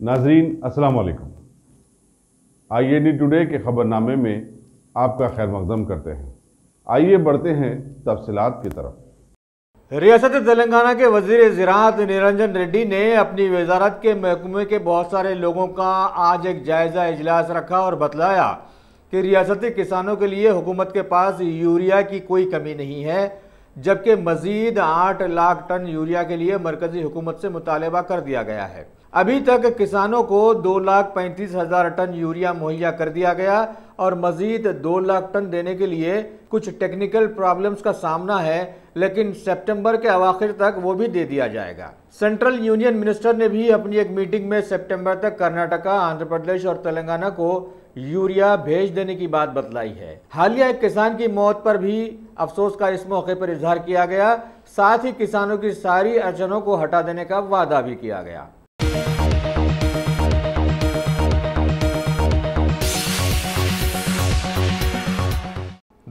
नाजरीन अस्सलाम वालेकुम। IAD टुडे के खबरनामे में आपका खैर मकदम करते हैं। आइए बढ़ते हैं तफसीलात की तरफ। रियासत तेलंगाना के वजीर ज़राअत निरंजन रेड्डी ने अपनी वजारत के महकमे के बहुत सारे लोगों का आज एक जायज़ा इजलास रखा और बतलाया कि रियासती किसानों के लिए हुकूमत के पास यूरिया की कोई कमी नहीं है, जबकि मजीद 8 लाख टन यूरिया के लिए मरकजी हुकूमत से मुतालबा कर दिया गया है। अभी तक किसानों को 2,35,000 टन यूरिया मुहैया कर दिया गया और मजीद 2 लाख टन देने के लिए कुछ टेक्निकल प्रॉब्लम्स का सामना है, लेकिन सितंबर के अवाखिर तक वो भी दे दिया जाएगा। सेंट्रल यूनियन मिनिस्टर ने भी अपनी एक मीटिंग में सितंबर तक कर्नाटका, आंध्र प्रदेश और तेलंगाना को यूरिया भेज देने की बात बतलाई है। हालिया एक किसान की मौत पर भी अफसोस का इस मौके पर इजहार किया गया, साथ ही किसानों की सारी अड़चनों को हटा देने का वादा भी किया गया।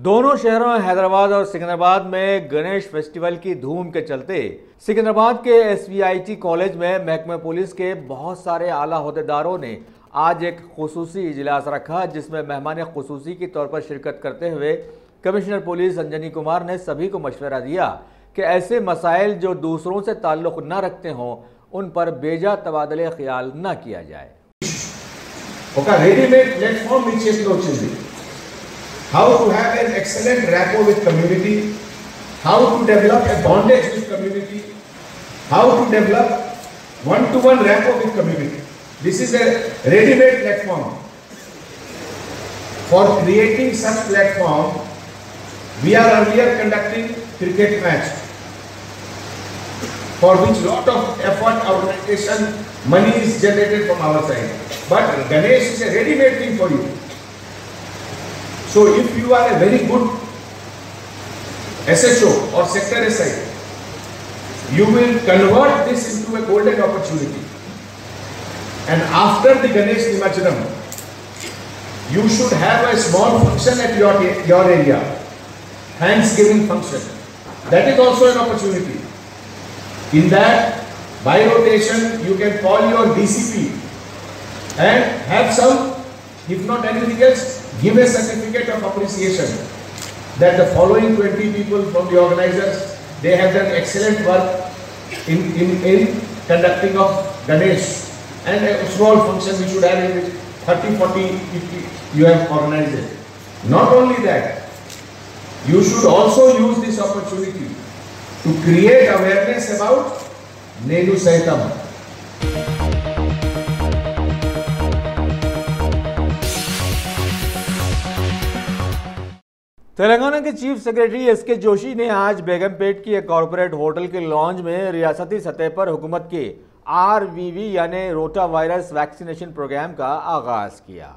दोनों शहरों हैदराबाद और सिकंदराबाद में गणेश फेस्टिवल की धूम के चलते सिकंदराबाद के SVIT कॉलेज में महकमा पुलिस के बहुत सारे आला ओहदेदारों ने आज एक खुसूसी इजलास रखा, जिसमें मेहमान खुसूसी के तौर पर शिरकत करते हुए कमिश्नर पुलिस अंजनी कुमार ने सभी को मशवरा दिया कि ऐसे मसाइल जो दूसरों से ताल्लुक़ न रखते हों उन पर बेजा तबादले ख्याल न किया जाए। How to have an excellent rapport with community, how to develop a bondage with community, how to develop one-to-one rapport with community. This is a ready-made platform. For creating such platform, we are earlier conducting cricket match, for which lot of effort, organization, money is generated from our side. But Ganesh is a ready-made thing for you. So if you are a very good SHO or sector SI, you will convert this into a golden opportunity. And after the Ganesh Nimajjanam, you should have a small function at your area, Thanksgiving function. That is also an opportunity. In that, by rotation, you can call your DCP and have some, if not anything else, give a certificate of appreciation that the following 20 people from the organizers, they have done excellent work in conducting of Ganesh, and a small function we should have in which 30-40 you have organized it. Not only that, you should also use this opportunity to create awareness about Nelu Saitam. Telangana के chief secretary SK Joshi ने आज बेगमपेट की एक corporate hotel के lounge में रियासती सतह पर हुकूमत के RVV यानी रोटा वायरस वैक्सीनेशन प्रोग्राम का आगाज किया।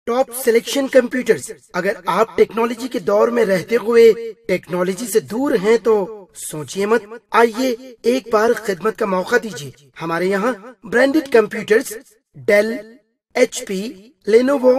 Top selection computers. अगर आप टेक्नोलॉजी के दौर में रहते हुए टेक्नोलॉजी से दूर हैं तो सोचिए मत, आइए एक बार खिदमत का मौका दीजिए। हमारे यहाँ branded computers Dell, HP, Lenovo,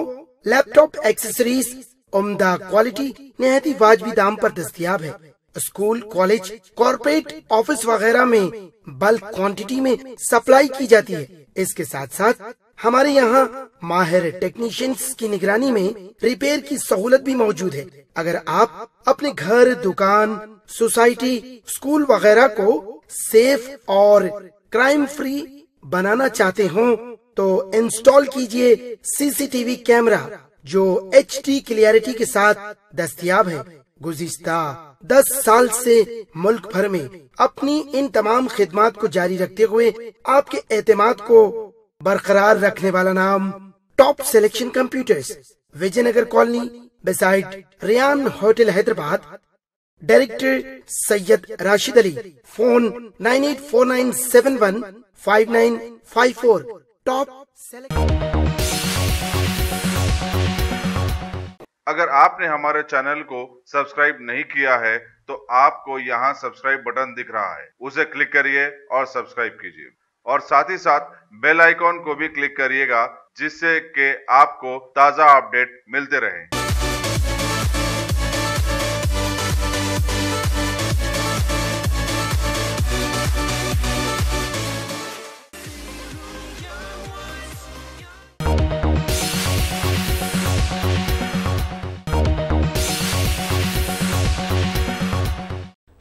laptop accessories उम्दा क्वालिटी निहायती वाजबी दाम पर दस्तयाब है। स्कूल, कॉलेज, कॉर्पोरेट, ऑफिस वगैरह में बल्क क्वांटिटी में सप्लाई की जाती है। इसके साथ साथ हमारे यहाँ माहिर टेक्नीशियंस की निगरानी में रिपेयर की सहूलत भी मौजूद है। अगर आप अपने घर, दुकान, सोसाइटी, स्कूल वगैरह को सेफ और क्राइम फ्री बनाना चाहते हो तो इंस्टॉल कीजिए CCTV कैमरा जो HD क्लियरिटी के साथ दस्तयाब है। गुज़िश्ता 10 साल से मुल्क भर में अपनी इन तमाम खिदमात को जारी रखते हुए आपके एतमाद को बरकरार रखने वाला नाम top selection computers, Vijayanagar colony beside Riyan hotel Hyderabad. Director Syed Rashid Ali. Phone 9849715954। Top अगर आपने हमारे चैनल को सब्सक्राइब नहीं किया है तो आपको यहाँ सब्सक्राइब बटन दिख रहा है, उसे क्लिक करिए और सब्सक्राइब कीजिए और साथ ही साथ बेल आइकॉन को भी क्लिक करिएगा जिससे कि आपको ताज़ा अपडेट मिलते रहें।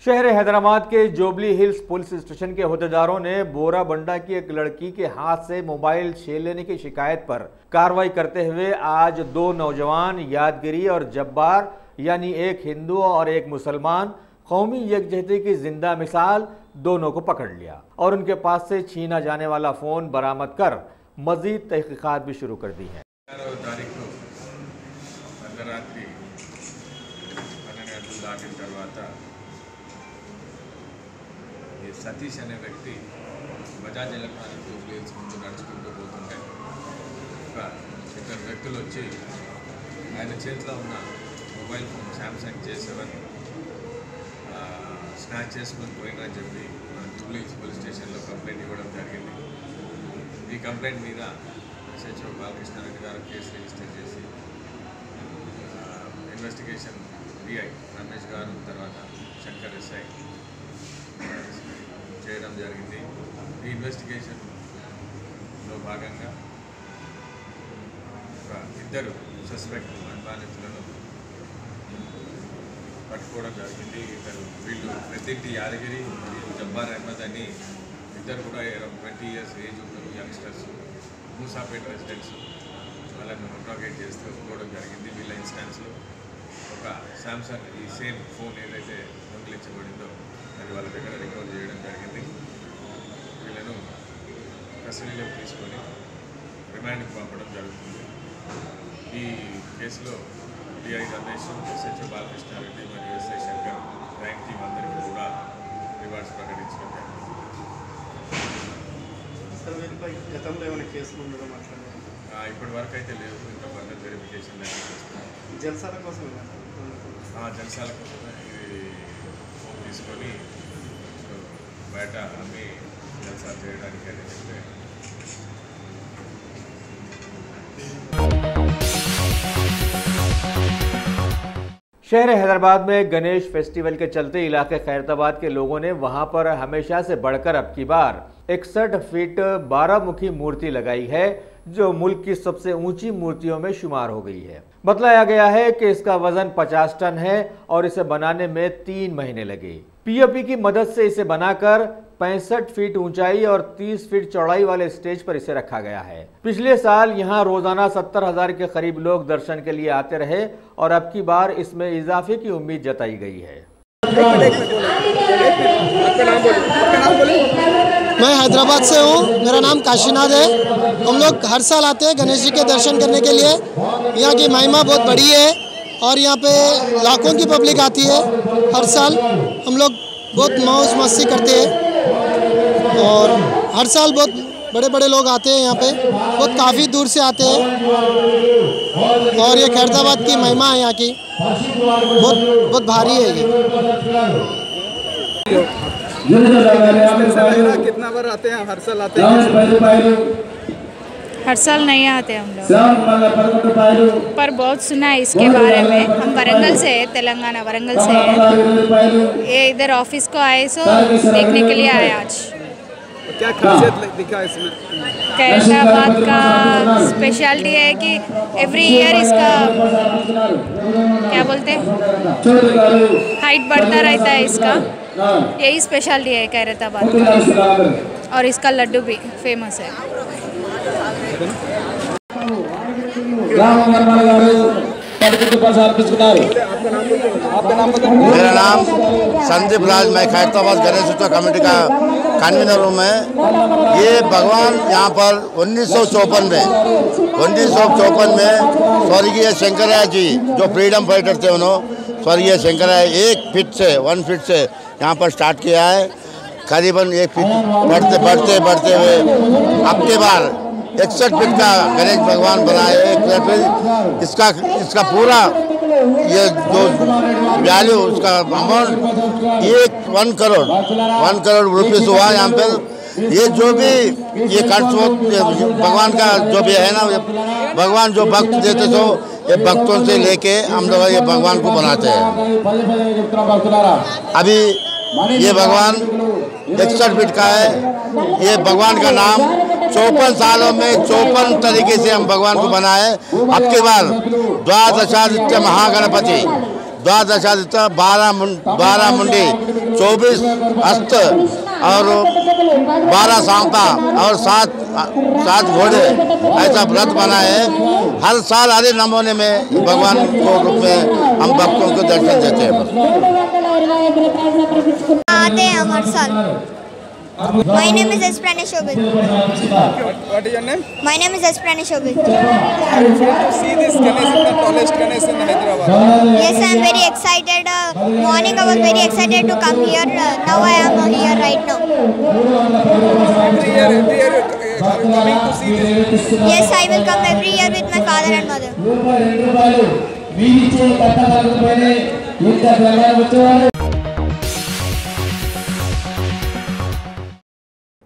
शहर हैदराबाद के जोबली हिल्स पुलिस स्टेशन के अहदेदारों ने बोराबंडा की एक लड़की के हाथ से मोबाइल छीन लेने की शिकायत पर कार्रवाई करते हुए आज 2 नौजवान यादगिरी और जब्बार यानी एक हिंदू और एक मुसलमान कौमी यकजहती की जिंदा मिसाल दोनों को पकड़ लिया और उनके पास से छीना जाने वाला फोन बरामद कर मजीद तहकीकात भी शुरू कर दी है। సతీష్ అనే వ్యక్తి బజాజ్ ఎలక్ట్రానిక్ జూబ్లీహిల్స్ ముందు నడుచుకుంటూ పోతుంటే ఇద్దరు వ్యక్తులు వచ్చి ఆయన చేతిలో ఉన్న mobile phone Samsung J7 snatch చేసుకొని పోయిందని చెప్పి జూబ్లీహిల్స్ పోలీస్ స్టేషన్లో కంప్లైంట్ ఇవ్వడం జరిగింది। ఈ కంప్లైంట్ మీద SHO బాలకృష్ణారెడ్డి గారు కేసు రిజిస్టర్ చేసి ఇన్వెస్టిగేషన్ DI రమేష్ గారు తర్వాత శంకర్ SI చేయడం జరిగింది। ఈ ఇన్వెస్టిగేషన్లో భాగంగా ఇద్దరు సస్పెక్ట్ అనుమానితులను పట్టుకోవడం జరిగింది। వీళ్ళు పెద్దింటి యాదగిరి మరియు జబ్బార్ అహ్మద్ అని ఇద్దరు కూడా 20 years ఏజ్ ఉంటారు యంగ్స్టర్స్, మూసాపేట్ రెసిడెంట్స్। వాళ్ళని ఇంట్రాగేట్ చేస్తూ పోవడం జరిగింది। వీళ్ళ ఇన్స్టాన్స్లో ఒక శాంసంగ్ ఈ సేమ్ ఫోన్ ఏదైతే దొంగిలించబడిందో అది వాళ్ళ దగ్గర రికవర్ చేయడం జరిగింది। వీళ్ళను కస్టడీలోకి తీసుకొని రిమాండ్కి పంపడం జరుగుతుంది। ఈ కేసులో DI రమేష్, SHO బాలకృష్ణారెడ్డి మరియు SI శంకర్ ర్యాంక్ టీం అందరికీ కూడా రివార్డ్స్ ప్రకటించడం జరిగింది। ఇప్పటి వరకు అయితే లేవు, ఇంకా ఫర్దర్ వెరిఫికేషన్ జల్సాల కోసం జల్సాల కోసమే ఇది ఫోన్ తీసుకొని బయట అమ్మి జల్సా చేయడానికి అని చెప్పి शहर हैदराबाद में गणेश फेस्टिवल के चलते इलाके खैरताबाद के लोगों ने वहां पर हमेशा से बढ़कर अब की बार 61 फीट 12 मुखी मूर्ति लगाई है, जो मुल्क की सबसे ऊंची मूर्तियों में शुमार हो गई है। बतलाया गया है कि इसका वजन 50 टन है और इसे बनाने में 3 महीने लगे। POP की मदद से इसे बनाकर 65 फीट ऊंचाई और 30 फीट चौड़ाई वाले स्टेज पर इसे रखा गया है। पिछले साल यहां रोजाना 70,000 के करीब लोग दर्शन के लिए आते रहे और अब की बार इसमें इजाफे की उम्मीद जताई गई है। मैं हैदराबाद से हूँ, मेरा नाम काशीनाथ है। हम लोग हर साल आते हैं गणेश जी के दर्शन करने के लिए। यहाँ की महिमा बहुत बड़ी है और यहाँ पे लाखों की पब्लिक आती है हर साल। हम लोग बहुत मौज मस्ती करते हैं और हर साल बहुत बड़े बड़े लोग आते हैं यहाँ पे, बहुत काफ़ी दूर से आते हैं और ये खैरताबाद की महिमा है यहाँ की, बहुत भारी है ये। कितना बार आते हैं? हर साल आते हैं? हर साल नहीं आते हम लोग, पर बहुत सुना है इसके बारे में। हम वरंगल से है, तेलंगाना वरंगल से है। ये इधर ऑफिस को आए सो देखने के लिए आए आज। क्या खासियत दिखा इसमें? खैरताबाद का स्पेशलिटी है कि एवरी ईयर इसका क्या बोलते हैं हाइट बढ़ता रहता है इसका, यही स्पेशलिटी है खैरताबाद का। और इसका लड्डू भी फेमस है। मेरा नाम संदीप राज, मैं खैरताबाद गणेश उत्सव कमेटी का कन्वीनर हूँ। मैं ये भगवान यहाँ पर 1954 में स्वर्गीय शंकरैया जी जो फ्रीडम फाइटर थे, उन्होंने स्वर्गीय शंकरैया 1 फीट से 1 फीट से यहाँ पर स्टार्ट किया है। करीबन 1 फीट बढ़ते हुए अब के बार 61 फीट का गणेश भगवान बनाए। इसका पूरा ये जो वैल्यू, उसका अमाउंट 1 करोड़ रुपीस हुआ यहाँ पर। ये जो भी ये भगवान का जो भी है ना, भगवान जो भक्त देते तो ये भक्तों से लेके हम लोग ये भगवान को बनाते हैं। अभी ये भगवान 61 फीट का है। ये भगवान का नाम 54 सालों में 54 तरीके से हम भगवान को बनाए। अब के बाद द्वादशादित्य महागणपति द्वादशादित्य 12 मुंडी 24 हस्त और 12 सांपा और 7 घोड़े ऐसा व्रत बना है। हर साल हर नमूने में भगवान को रूप में हम भक्तों को दर्शन देते हैं। आते हैं हम हर साल। My name is Esprane Shobit. What is your name? My name is Esprane Shobit. To see this Ganesh, the tallest Ganesh in Hyderabad. Yes, I am very excited. Morning I was very excited to come here. Now I am here right now. Every year are you coming to see this? Yes, I will come every year with my father and mother.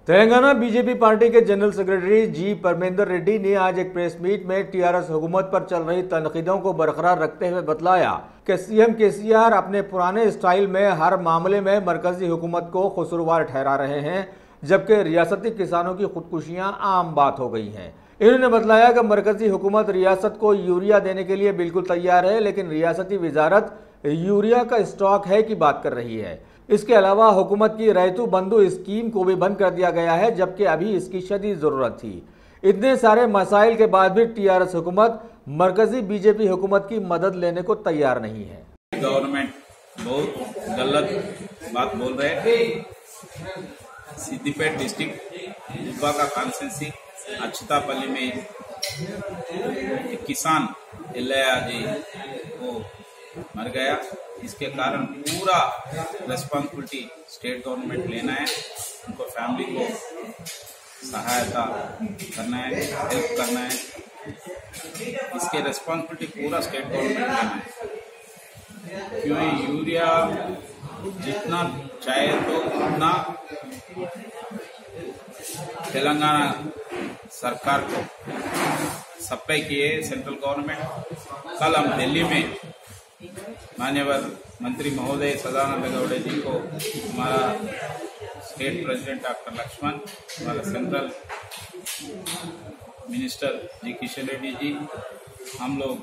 Telangana BJP party के general secretary जी परमेंद्र रेड्डी ने आज एक press meet में TRS हुकूमत पर चल रही तनकीदों को बरकरार रखते हुए बतलाया कि सीएम केसीआर अपने पुराने स्टाइल में हर मामले में मरकजी हुकूमत को कसूरवार ठहरा रहे हैं, जबकि रियासती किसानों की खुदकुशियां आम बात हो गई हैं। इन्होंने बतलाया कि मरकजी हुकूमत रियासत को यूरिया देने के लिए बिल्कुल तैयार है, लेकिन रियासती वजारत यूरिया का स्टॉक है की बात कर रही है। इसके अलावा हुकूमत की रैतु बंधु स्कीम को भी बंद कर दिया गया है, जबकि अभी इसकी शदीद जरूरत थी। इतने सारे मसाइल के बाद भी टीआरएस हुकूमत मरकजी बीजेपी हुकूमत की मदद लेने को तैयार नहीं है। गवर्नमेंट बहुत गलत बात बोल रहे हैं। सिद्दीपेट डिस्ट्रिक्ट दुब्बा का कॉन्स्टिट्यूंसी अच्युतापल्ली में एक किसान एल्लैया जी वो मर गया। इसके कारण पूरा रेस्पॉन्सिबिलिटी स्टेट गवर्नमेंट लेना है, उनको फैमिली को सहायता करना है, हेल्प करना है। इसके रेस्पॉन्सिबिलिटी पूरा स्टेट गवर्नमेंट लेना है, क्योंकि यूरिया जितना चाहे तो उतना तेलंगाना सरकार को सप्लाई किए सेंट्रल गवर्नमेंट। कल हम दिल्ली में मान्यवर मंत्री महोदय सदानंद गौड़े जी को, हमारा स्टेट प्रेसिडेंट डॉक्टर लक्ष्मण, हमारा सेंट्रल मिनिस्टर जी किशन रेड्डी जी, हम लोग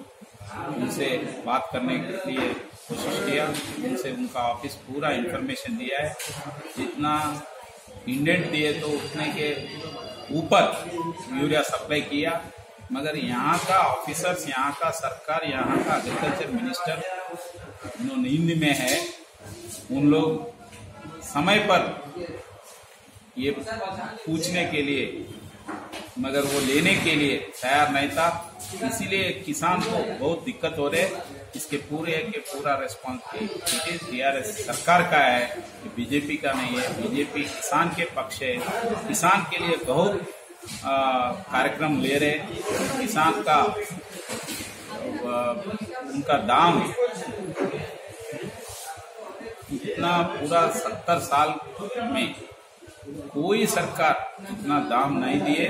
उनसे बात करने के लिए कोशिश किया। उनसे उनका ऑफिस पूरा इंफॉर्मेशन दिया है, जितना इंडेंट दिए तो उतने के ऊपर यूरिया सप्लाई किया। मगर यहाँ का ऑफिसर्स, यहाँ का सरकार, यहाँ का एग्रीकल्चर मिनिस्टर जो नींद में है, उन लोग समय पर ये पूछने के लिए मगर वो लेने के लिए तैयार नहीं था। इसीलिए किसान को बहुत दिक्कत हो रहे। इसके पूरे के पूरा रेस्पॉन्सिबिलिटी टीआरएस सरकार का है, बीजेपी का नहीं है। बीजेपी किसान के पक्ष है, किसान के लिए बहुत कार्यक्रम ले रहे। किसान का उनका दाम इतना पूरा 70 साल में कोई सरकार इतना दाम नहीं दिए।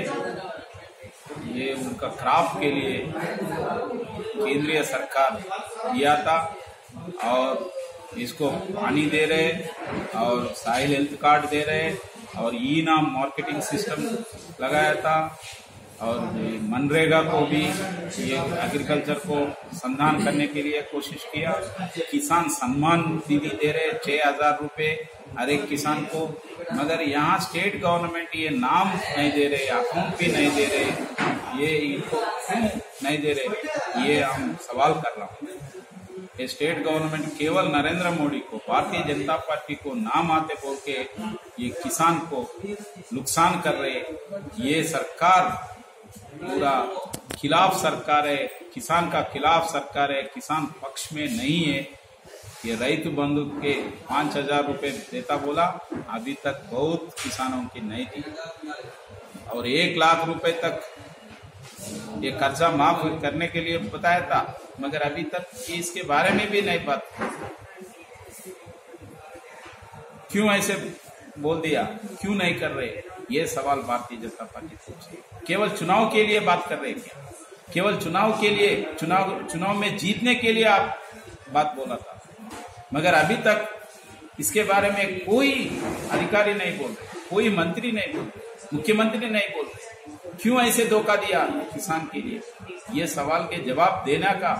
ये उनका क्रॉप के लिए केंद्रीय सरकार दिया था और इसको पानी दे रहे और साइल हेल्थ कार्ड दे रहे और ई नाम मार्केटिंग सिस्टम लगाया था और मनरेगा को भी ये एग्रीकल्चर को संधान करने के लिए कोशिश किया। किसान सम्मान निधि दे रहे 6,000 रुपए हर एक किसान को। मगर यहाँ स्टेट गवर्नमेंट ये नाम नहीं दे रहे, अकाउंट भी नहीं दे रहे। ये इनको क्यों नहीं दे रहे, ये हम सवाल कर रहा हूँ। ये स्टेट गवर्नमेंट केवल नरेंद्र मोदी को, भारतीय जनता पार्टी को नाम आते बोल के ये किसान को नुकसान कर रहे। ये सरकार पूरा खिलाफ सरकार है, किसान का खिलाफ सरकार है, किसान पक्ष में नहीं है। ये रैतु बंधु के 5,000 रुपए देता बोला, अभी तक बहुत किसानों की नहीं दी और 1 लाख रुपए तक ये कर्जा माफ करने के लिए बताया था, मगर अभी तक इसके बारे में भी नहीं बात। क्यों ऐसे बोल दिया, क्यों नहीं कर रहे, ये सवाल भारतीय जनता पार्टी पूछे। केवल चुनाव के लिए बात कर रहे क्या? केवल चुनाव के लिए, चुनाव में जीतने के लिए आप बात बोला था, मगर अभी तक इसके बारे में कोई अधिकारी नहीं बोल रहे, कोई मंत्री नहीं बोल रहे, मुख्यमंत्री नहीं बोल रहे। क्यों ऐसे धोखा दिया किसान के लिए? ये सवाल के जवाब देने का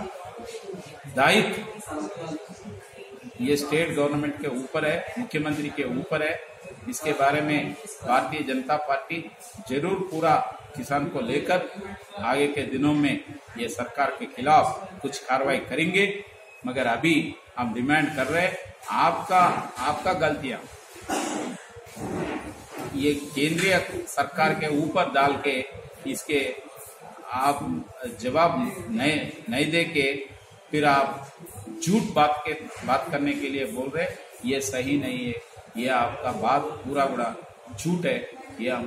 दायित्व ये स्टेट गवर्नमेंट के ऊपर है, मुख्यमंत्री के ऊपर है। इसके बारे में भारतीय जनता पार्टी जरूर पूरा किसान को लेकर आगे के दिनों में ये सरकार के खिलाफ कुछ कार्रवाई करेंगे। मगर अभी हम डिमांड कर रहे हैं, आपका गलतियां ये केंद्रीय सरकार के ऊपर डाल के इसके आप जवाब नहीं दे के फिर आप झूठ बात करने के लिए बोल रहे, ये सही नहीं है। ये आपका बात पूरा झूठ है, ये हम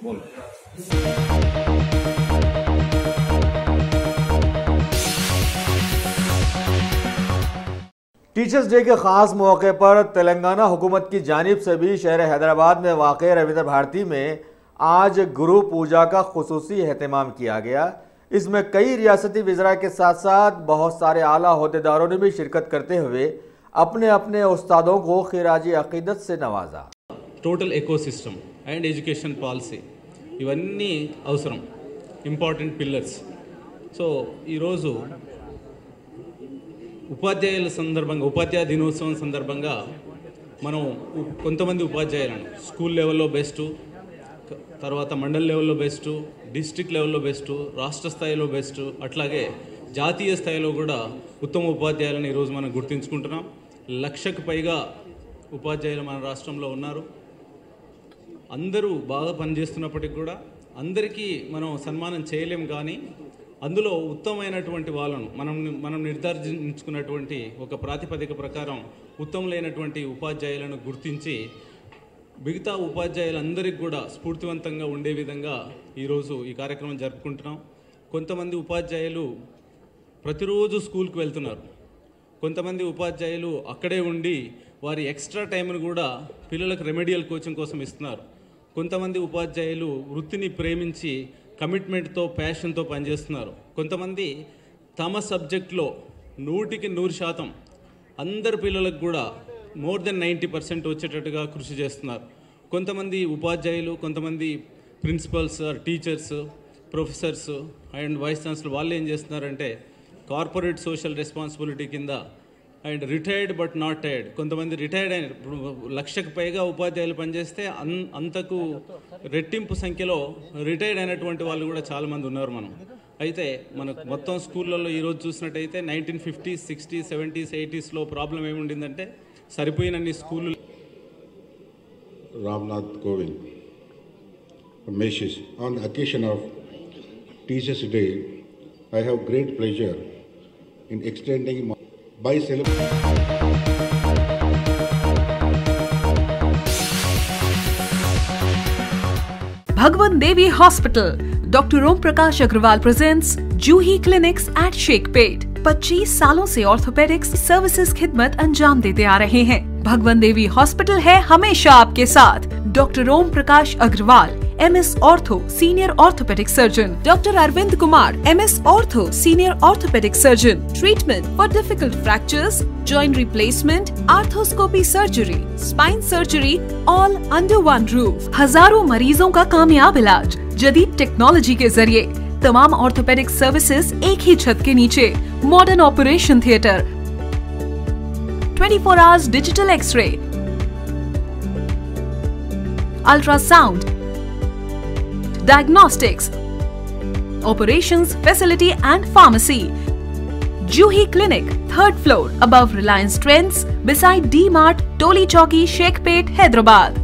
बोल रहे हैं। टीचर्स डे के खास मौके पर तेलंगाना हुकूमत की जानिब से भी शहर हैदराबाद में वाक़ रविंद्र भारती में आज गुरु पूजा का खुसूसी एहतमाम किया गया। इसमें कई रियासती वज़रा के साथ साथ बहुत सारे आला अहदेदारों ने भी शिरकत करते हुए अपने अपने उस्तादों को खिराजी अकीदत से नवाजा। Total ecosystem and education policy ఇవన్నీ అవసరం, ఇంపార్టెంట్ పిల్లర్స్. సో ఈరోజు ఉపాధ్యాయుల సందర్భంగా, ఉపాధ్యాయ దినోత్సవం సందర్భంగా మనం కొంతమంది ఉపాధ్యాయులను స్కూల్ లెవెల్లో బెస్ట్, తర్వాత మండల్ లెవెల్లో బెస్ట్, డిస్ట్రిక్ట్ లెవెల్లో బెస్ట్, రాష్ట్ర స్థాయిలో బెస్ట్, అట్లాగే జాతీయ స్థాయిలో కూడా ఉత్తమ ఉపాధ్యాయులను ఈరోజు మనం గుర్తించుకుంటున్నాం. 1,00,000కు పైగా ఉపాధ్యాయులు మన రాష్ట్రంలో ఉన్నారు. అందరూ బాగా పనిచేస్తున్నప్పటికీ కూడా అందరికీ మనం సన్మానం చేయలేం. కానీ అందులో ఉత్తమమైనటువంటి వాళ్ళను మనం నిర్ధారించుకున్నటువంటి ఒక ప్రాతిపదిక ప్రకారం ఉత్తమమైనటువంటి ఉపాధ్యాయులను గుర్తించి మిగతా ఉపాధ్యాయులందరికీ కూడా స్ఫూర్తివంతంగా ఉండే విధంగా ఈరోజు ఈ కార్యక్రమం జరుపుకుంటున్నాం. కొంతమంది ఉపాధ్యాయులు ప్రతిరోజు స్కూల్కి వెళ్తున్నారు. కొంతమంది ఉపాధ్యాయులు అక్కడే ఉండి వారి ఎక్స్ట్రా టైంను కూడా పిల్లలకు రెమెడియల్ కోచింగ్ కోసం ఇస్తున్నారు. కొంతమంది ఉపాధ్యాయులు వృత్తిని ప్రేమించి కమిట్మెంట్తో, ప్యాషన్తో పనిచేస్తున్నారు. కొంతమంది తమ సబ్జెక్ట్లో 100% అందరు పిల్లలకు కూడా మోర్ దెన్ 90% వచ్చేటట్టుగా కృషి చేస్తున్నారు. కొంతమంది ఉపాధ్యాయులు, కొంతమంది principals, teachers, professors and vice chancellor వాళ్ళు ఏం చేస్తున్నారంటే కార్పొరేట్ సోషల్ రెస్పాన్సిబిలిటీ కింద and retired but not tired, కొంతమంది రిటైర్డ్ అయిన 1,00,000కు పైగా ఉపాధ్యాయులు పనిచేస్తే అంతకు రెట్టింపు సంఖ్యలో రిటైర్డ్ అయినటువంటి వాళ్ళు కూడా చాలామంది ఉన్నారు. అయితే మనకు మొత్తం స్కూళ్ళల్లో ఈరోజు చూసినట్టయితే 1950s, 60s, 70s, 80sలో ప్రాబ్లం ఏముండిందంటే సరిపోయినన్ని స్కూళ్ళు. Ramnath Kovind messages on the occasion of Teachers Day. I have great pleasure in extending by celebrating Bhagwan Devi Hospital. Dr. Om Prakash Agrawal presents Juhi Clinics at Sheikhpet. 25 सालों से orthopaedics services खिदमत अंजाम देते आ रहे हैं. भगवान देवी hospital है हमेशा आपके साथ. Doctor Om Prakash Agarwal, MS ortho, senior orthopaedic surgeon. Doctor Arvind Kumar, MS ortho, senior orthopaedic surgeon. Treatment for difficult fractures, joint replacement, arthroscopy surgery, spine surgery, all under one roof. हजारों मरीजों का कामयाब इलाज जदीद टेक्नोलॉजी के जरिए. तमाम ऑर्थोपेडिक सर्विसेज एक ही छत के नीचे. Modern operation theatre, 24 hours digital x ray, ultrasound, diagnostics, operations facility and pharmacy. Juhi Clinic, 3rd floor, above Reliance Trends, beside D-Mart, Toli Chowki, Sheikhpet, Hyderabad.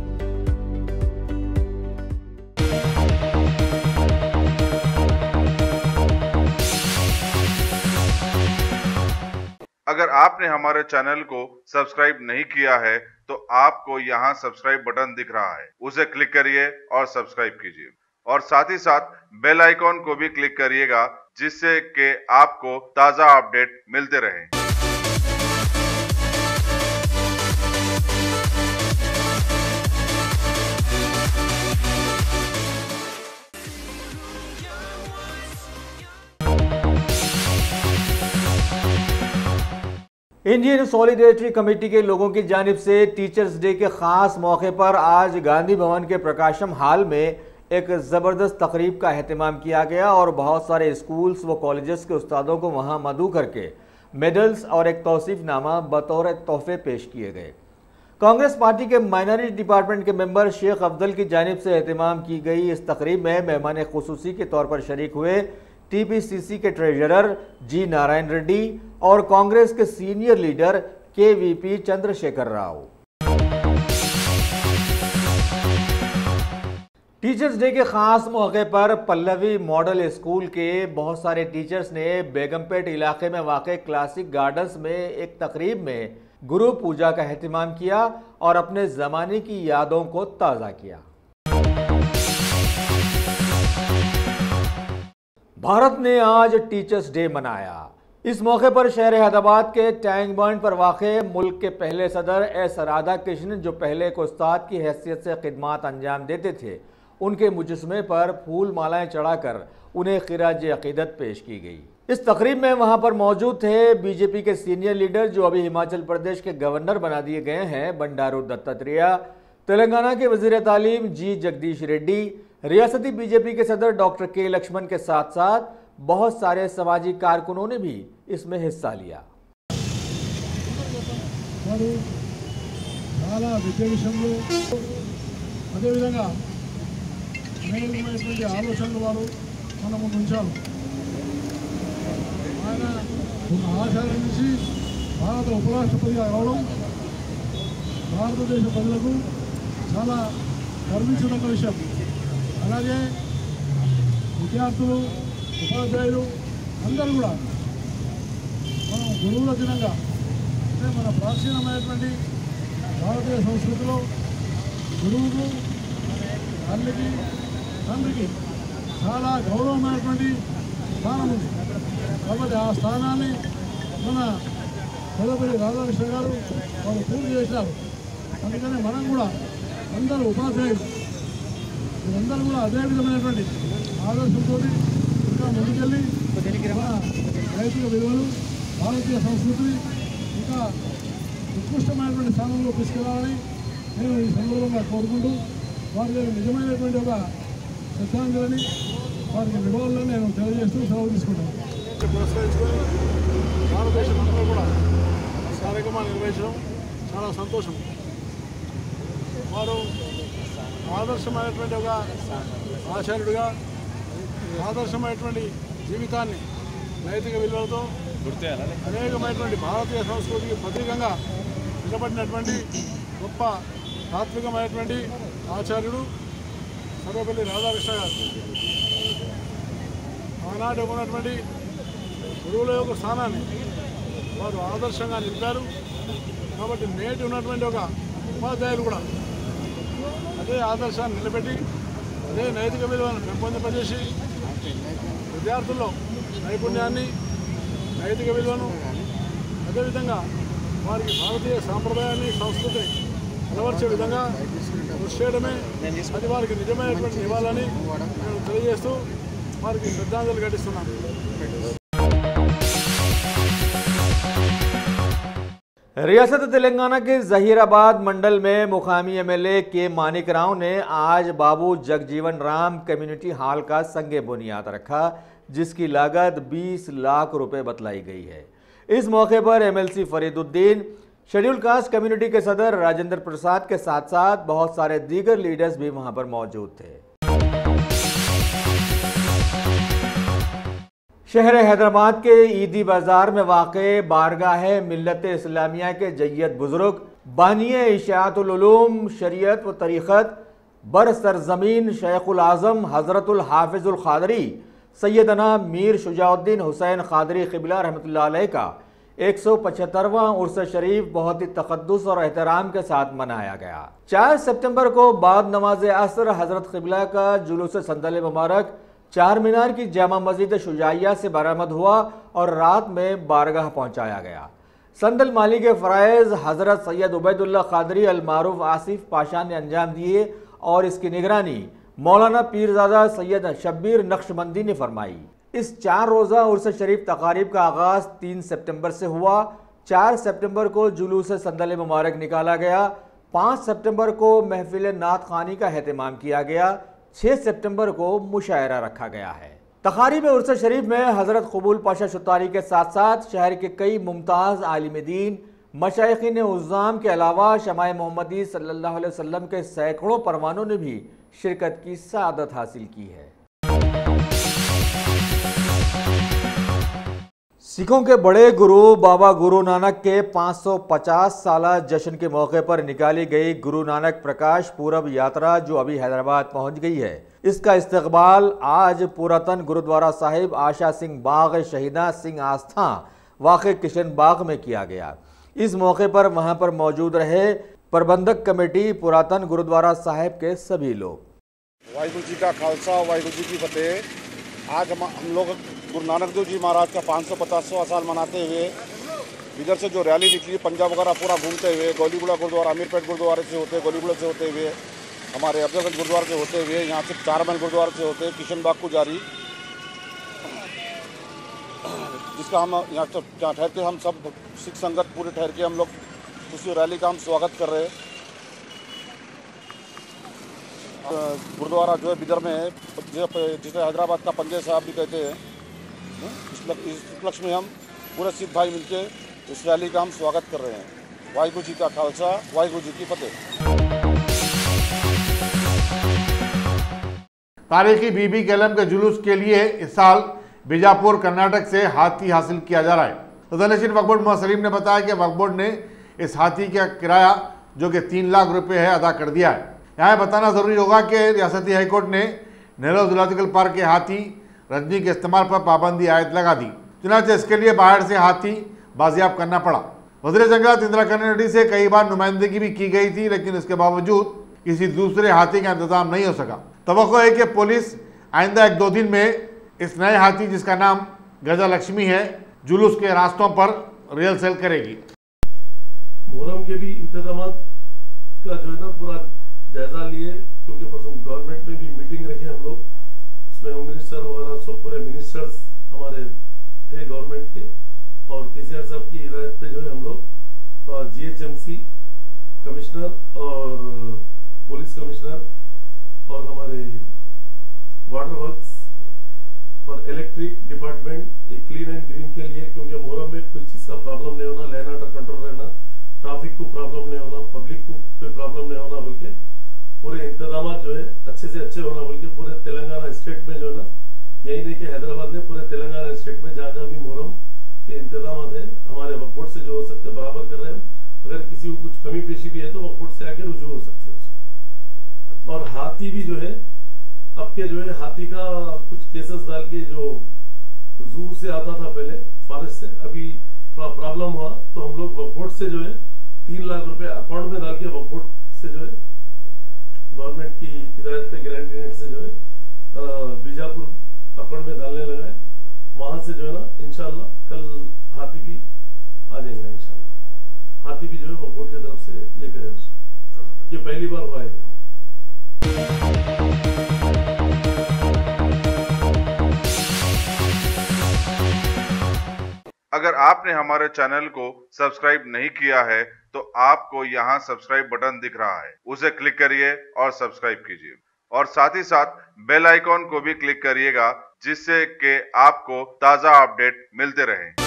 अगर आपने हमारे चैनल को सब्सक्राइब नहीं किया है तो आपको यहाँ सब्सक्राइब बटन दिख रहा है, उसे क्लिक करिए और सब्सक्राइब कीजिए और साथ ही साथ बेल आइकॉन को भी क्लिक करिएगा जिससे कि आपको ताज़ा अपडेट मिलते रहें। इंडियन सॉलिडेरिटी कमेटी के लोगों की जानिब से टीचर्स डे के खास मौके पर आज गांधी भवन के प्रकाशम हाल में एक ज़बरदस्त तकरीब का एहतमाम किया गया और बहुत सारे स्कूल्स व कॉलेजेस के उस्तादों को वहां मदऊ करके मेडल्स और एक तौसीफनामा बतौर तोहफे पेश किए गए। कांग्रेस पार्टी के माइनॉरिटी डिपार्टमेंट के मेंबर शेख अफजल की जानिब से एहतमाम की गई इस तकरीब में मेहमान खुसूसी के तौर पर शरीक हुए टीपीसीसी के ट्रेजरर जी नारायण रेड्डी और कांग्रेस के senior leader KVP Chandrashekhar Rao. Teachers day के खास मौके पर पल्लवी मॉडल स्कूल के बहुत सारे टीचर्स ने बेगमपेट इलाके में वाक़ क्लासिक गार्डन्स में एक तकरीब में गुरु पूजा का एहतमाम किया और अपने ज़माने की यादों को ताज़ा किया। भारत ने आज टीचर्स डे मनाया। इस मौके पर शहर हैदराबाद के टैंक बंड पर वाक़े मुल्क के पहले सदर एस राधा कृष्णन, जो पहले एक उस्ताद की हैसियत से खिदमात अंजाम देते थे, उनके मुजस्मे पर फूल मालाएं चढ़ाकर उन्हें खिराज अकीदत पेश की गई। इस तकरीब में वहां पर मौजूद थे बीजेपी के सीनियर लीडर जो अभी हिमाचल प्रदेश के गवर्नर बना दिए गए हैं, बंडारू दत्तात्रेय, तेलंगाना के वजीर तालीम जी जगदीश रेड्डी, रियासती बीजेपी के सदर डॉक्टर के लक्ष्मण के साथ साथ बहुत सारे समाजी कारकुनों ने भी इसमें हिस्सा लिया। ఆయన ఒక ఆచార్య నుంచి భారత ఉపరాష్ట్రపతిగా రావడం భారతదేశ ప్రజలకు చాలా గర్వించదగ్గ విషయం. అలాగే విద్యార్థులు, ఉపాధ్యాయులు అందరూ కూడా మనం గురువుల దినంగా, అంటే మన ప్రాచీనమైనటువంటి భారతీయ సంస్కృతిలో గురువుకు, తల్లికి, తండ్రికి చాలా గౌరవమైనటువంటి స్థానం ఉంది. కాబట్టి ఆ స్థానాన్ని మన సర్వేపల్లి రాధాకృష్ణ గారు వాళ్ళు పూర్తి చేశారు. అందుకని మనం కూడా అందరూ ఉపాధ్యాయులు వీరందరూ కూడా అదే విధమైనటువంటి ఆదర్శంతో ఇంకా ముందుకెళ్ళి మన నైతిక విలువలు, భారతీయ సంస్కృతిని ఇంకా ఉత్కృష్టమైనటువంటి స్థానంలో తీసుకెళ్లాలని నేను ఈ సందర్భంగా కోరుకుంటూ వారికి నిజమైనటువంటి ఒక శ్రద్ధాంజలిని, వారికి నివాళులను నేను తెలియజేస్తూ సెలవు తీసుకుంటాను. పురస్కరించుకొని భారతదేశం అంతా కూడా కార్యక్రమాలు నిర్వహించడం చాలా సంతోషం. వారు ఆదర్శమైనటువంటి ఒక ఆచార్యుడిగా ఆదర్శమైనటువంటి జీవితాన్ని నైతిక విలువలతో అనేకమైనటువంటి భారతీయ సంస్కృతికి ప్రతీకంగా నిలబడినటువంటి గొప్ప తాత్వికమైనటువంటి ఆచార్యుడు సర్వేపల్లి రాధాకృష్ణ గారు. ఆనాడు ఉన్నటువంటి గురువుల యొక్క స్థానాన్ని వారు ఆదర్శంగా నిలిపారు. కాబట్టి నేటి ఉన్నటువంటి ఒక ఉపాధ్యాయులు కూడా అదే ఆదర్శాన్ని నిలబెట్టి అదే నైతిక విలువలను పెంపొందింపజేసి విద్యార్థుల్లో నైపుణ్యాన్ని, నైతిక విలువను, అదేవిధంగా వారికి భారతీయ సాంప్రదాయాన్ని, సంస్కృతిని అలవర్చే విధంగా కృషి చేయడమే అది వారికి నిజమైనటువంటి నివాళని నేను తెలియజేస్తూ వారికి శ్రద్ధాంజలి ఘటిస్తున్నాను. रियासत तेलंगाना के जहीराबाद मंडल में मुकामी एमएलए के मानिक राव ने आज बाबू जगजीवन राम कम्युनिटी हॉल का संगे बुनियाद रखा, जिसकी लागत 20 लाख रुपए बतलाई गई है। इस मौके पर MLC Fariduddin, schedule caste community के सदर राजेंद्र प्रसाद के साथ साथ बहुत सारे दीगर लीडर्स भी वहां पर मौजूद थे। शहर हैदराबाद के ईदी बाजार में वाक़े बारगाह मिल्लत इस्लामिया के जय्यद बुजुर्ग बानिए इशाअतुल उलूम शरीयत व तरीक़त बर सरजमीन शेखुल आज़म हज़रतुल हाफिज़ुल क़ादरी सैयदना मीर शुजाउद्दीन हुसैन क़ादरी क़िबला रहमतुल्लाह अलैह का 175वां उर्स शरीफ बहुत ही तक़द्दुस और एहतराम के साथ मनाया गया। 4 सितंबर को बाद नमाज असर हज़रत क़िबला का जुलूस संदल मुबारक चार मीनार की जामा मस्जिद शुजाइया से बरामद हुआ और रात में बारगाह पहुंचाया गया। संदल माली के फ़राइज़ हज़रत सैयद उबैदुल्लाह क़ादरी अल मारूफ आसिफ पाशा ने अंजाम दिए और इसकी निगरानी मौलाना पीरज़ादा सैयद शब्बीर नक्शबंदी ने फरमाई। इस 4 रोज़ा उर्स शरीफ तकारीब का आगाज़ 3 सितंबर से हुआ। 4 सितंबर को जुलूस संदल मुबारक निकाला गया। 5 सितंबर को महफिल नात खानी का एहतमाम किया गया। 6 सितंबर को मुशायरा रखा गया है। तखारी में उर्स शरीफ में हज़रत कबूल पाशा शुतारी के साथ साथ शहर के कई मुमताज़ आलिम दीन, मशाइखीन उज़्ज़ाम के अलावा शमाए मोहम्मदी सल्लल्लाहु अलैहि वसल्लम के सैकड़ों परवानों ने भी शिरकत की सआदत हासिल की है। सिखों के बड़े गुरु बाबा गुरु नानक के 550 साला जश्न के मौके पर निकाली गई गुरु नानक प्रकाश पूरब यात्रा जो अभी हैदराबाद पहुंच गई है, इसका इस्तकबाल आज पुरातन गुरुद्वारा साहिब आशा सिंह बाग शहीदा सिंह आस्था वाक़े किशन बाग में किया गया। इस मौके पर वहां पर मौजूद रहे प्रबंधक कमेटी पुरातन गुरुद्वारा साहिब के सभी लोग। वाहिगुरु जी का खालसा, वाहिगुरु जी की फतेह। आज हम लोग गुरु नानक देव जी महाराज का 550वां साल मनाते हुए इधर से जो रैली निकली पंजाब वगैरह पूरा घूमते हुए गोलीगुड़ा गुरुद्वारा, अमीरपेट गुरुद्वारे से होते, गोलीगुड़ा से होते हुए, हमारे अफजलगंज गुरुद्वारे से होते हुए, यहाँ से 4 माइल गुरुद्वारे से होते किशन बाग को जारी, जिसका हम यहाँ ठहर के हम सब सिख संगत पूरे ठहर के हम लोग उसी रैली का हम स्वागत कर रहे हैं। गुरुद्वारा जो है बिदर में है, जिसे हैदराबाद का पंजे साहब भी कहते हैं, इस उपलक्ष्य में हम पूरे सिख भाई मिलके इस रैली का हम स्वागत कर रहे हैं। वाहिगुरु जी का खालसा, वाहिगुरु जी की फतेह। तारीखी बीबी केलम के जुलूस के लिए इस साल बीजापुर कर्नाटक से हाथी हासिल किया जा रहा है। सदरनशीन वक्फ बोर्ड मोहम्मद सलीम ने बताया कि वक्फ बोर्ड ने इस हाथी का किराया जो कि 3 लाख रुपए है अदा कर दिया है। यहाँ बताना जरूरी होगा कि रियासती हाईकोर्ट ने नेहरू जूलॉजिकल पार्क के हाथी रजनी के इस्तेमाल पर पाबंदी आयत लगा दी, चुनांचे इसके लिए बाहर से हाथी बाजियाब करना पड़ा। वज़ीर जंगलात इंदिरा किरण रेड्डी से कई बार नुमाइंदगी भी की गई थी, लेकिन इसके बावजूद किसी दूसरे हाथी का इंतजाम नहीं हो सका। तवक्को है कि पुलिस आइंदा 1-2 दिन में इस नए हाथी जिसका नाम गजा लक्ष्मी है जुलूस के रास्तों पर रियल सेल करेगी। मुहर्रम के भी इंतजाम का जो है ना पूरा जायजा लिए, क्योंकि परसों गवर्नमेंट में भी मीटिंग रखे हम लोग, उसमें होम मिनिस्टर वगैरह सब पूरे मिनिस्टर्स हमारे थे गवर्नमेंट के, और केसीआर साहब की हिदायत पे जो है हम लोग जीएचएमसी कमिश्नर और पुलिस कमिश्नर और हमारे वाटर वर्क्स और इलेक्ट्रिक डिपार्टमेंट एक क्लीन एंड ग्रीन के लिए, क्योंकि मुहर्रम में कोई चीज का प्रॉब्लम नहीं होना, लैंड ऑर्डर कंट्रोल रहना, ट्रैफिक को प्रॉब्लम नहीं होना, पब्लिक को कोई प्रॉब्लम नहीं होना, बल्कि पूरे इंतजाम जो है अच्छे से अच्छे होना, बल्कि पूरे तेलंगाना स्टेट में जो है ना, यही नहीं कि हैदराबाद में, पूरे तेलंगाना स्टेट में जहाँ जहाँ भी मुहर्रम के इंतजाम है हमारे वक्फ बोर्ड से जो हो सकते बराबर कर रहे हैं। अगर किसी को कुछ कमी पेशी भी है तो वक्फ बोर्ड से आके रुजू हो सकते हैं। और हाथी भी जो है अब के जो है हाथी का कुछ केसेस डाल के जो जू से आता था पहले फॉरेस्ट से, अभी थोड़ा प्रॉब्लम हुआ तो हम लोग वक्फ बोर्ड से जो है 3 लाख रुपए अकाउंट में डाल के वक्फ बोर्ड से जो है गवर्नमेंट की हिदायत पे ग्रांट यूनिट से जो है बीजापुर अकाउंट में डालने लगा है। वहां से जो है ना इंशाल्लाह कल हाथी भी आ जाएंगे। इंशाल्लाह हाथी भी जो है वक्फ बोर्ड की तरफ से ये करें, ये पहली बार हुआ है। अगर आपने हमारे चैनल को सब्सक्राइब नहीं किया है तो आपको यहाँ सब्सक्राइब बटन दिख रहा है, उसे क्लिक करिए और सब्सक्राइब कीजिए, और साथ ही साथ बेल आइकॉन को भी क्लिक करिएगा, जिससे कि आपको ताज़ा अपडेट मिलते रहें।